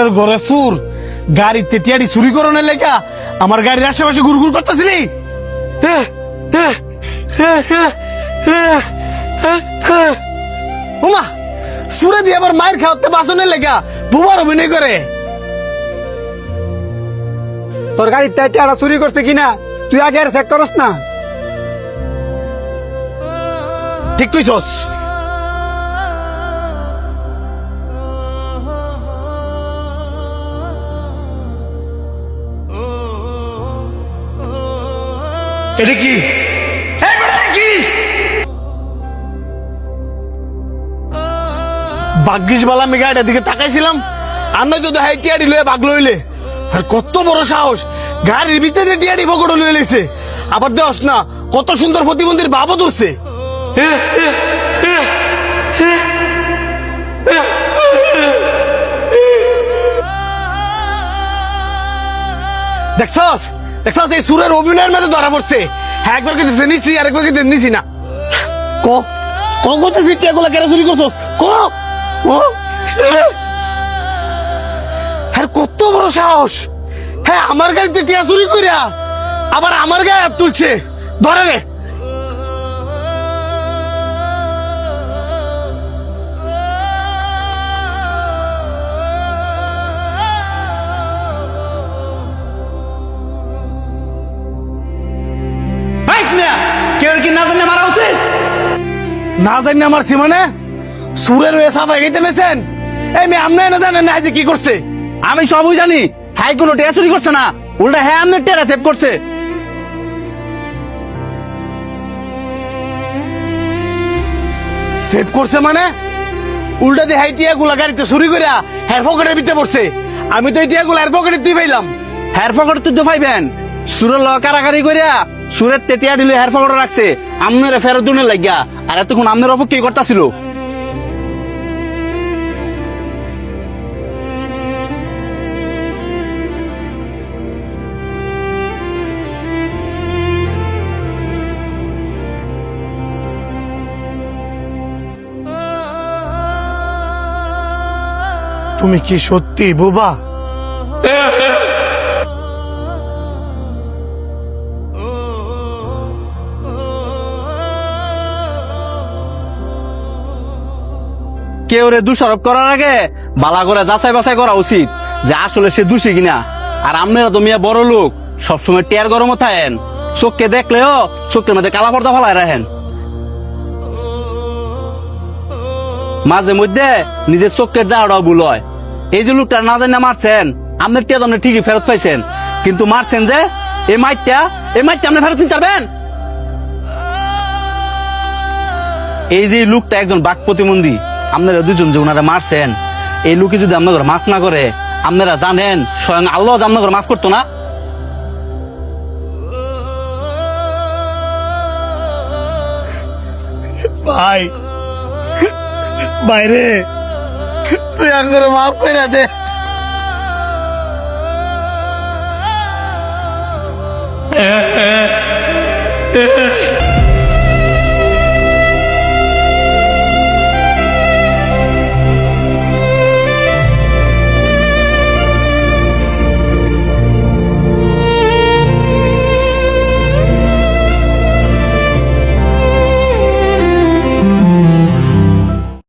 সুরের ঘরে সুর গাড়িতে টিয়ারি চুরি করানোর লেখা আমার গাড়ির আশেপাশে ঘুরঘুর করতেছিলি। ওমা সুরে দিয়ে আবার মায়ের খাওয়াতে বাসনের লেখা বুবার অভিনয় করে। তোর গাড়ির টাকা চুরি করছে কিনা তুই আগে আর চেক করস না? ঠিক কইছস। এটা কি কি ভাগ্যিস বালা আমি গাড়িটার দিকে তাকাইছিলাম আর নয়তো দেখাই টিয়াডি লয়ে ভাগ লইলে। আর কত বড় সাহস গাড়ির ভিতরে টিয়াডি পকড় লয়ে লইছে। আবার দেওস না কত সুন্দর প্রতিবন্ধীর বাবু ধরছে। দেখছস দেখছস এই সুরের অভিনয়ের মধ্যে ধরা পড়ছে। হ্যাঁ একবার কি নিছি আর একবার কি নিছি না। ক ক করতেছিস টিয়াগুলা কেন চুরি করছস? ক হ্যাঁ কত বড় সাহস। হ্যাঁ আমার গাড়িতে টিয়া চুরি করিয়া আবার আমার গায়ে হাত তুলছে। ধরে রে। কেউ কি না জানে মারা উচিত? না জানি মারছি মানে সুরের হয়ে সাফাই গাইতে নেছেন। এই মেয়ে আপনি না জানেন না যে কি করছে? আমি সবই জানি। হাই কোনো টেয়া চুরি করছে না, উল্টা হ্যাঁ আপনার টেরা সেভ করছে। সেভ করছে মানে উল্টা দিয়ে হাই টিয়া গুলা গাড়িতে চুরি করিয়া হেয়ার পকেটের ভিতরে পড়ছে। আমি তো এই টিয়া গুলা হেয়ার পকেটে দিয়ে পাইলাম। হেয়ার পকেট তুই তো পাইবেন সুরের ল কারাকারি করিয়া সুরের তেটিয়া দিলে হেয়ার পকেটে রাখছে আপনার ফেরত দুনে লাগিয়া। আর এতক্ষণ আপনার অপেক্ষা করতেছিল। তুমি কি সত্যি বোবা? কেউ রে দোষারোপ করার আগে বালা করে যাচাই বাছাই করা উচিত যে আসলে সে দোষী কিনা। আর আপনারা তো মিয়া বড় লোক, সবসময় টেয়ার গরম থাকেন, চোখকে দেখলেও চোখের মধ্যে কালা পর্দা ফেলায় রাখেন। মাঝে মধ্যে নিজের চোখের দাঁড়াও ভুল হয়। এই যে লোকটা না জানি মারছেন আপনার টেয়া আপনি ঠিকই ফেরত পাইছেন, কিন্তু মারছেন যে এই মাইটটা আপনি ফেরত নিতে পারবেন? এই যে লোকটা একজন বাক প্রতিবন্ধী, আপনারা দুজন যে ওনারা মারছেন, এই লোকে যদি আপনাদের মাফ না করে আপনারা জানেন স্বয়ং আল্লাহ আপনাদের মাফ করতো না? ভাই বাইরে তুই আঙ্গুরে মাফ করে দে।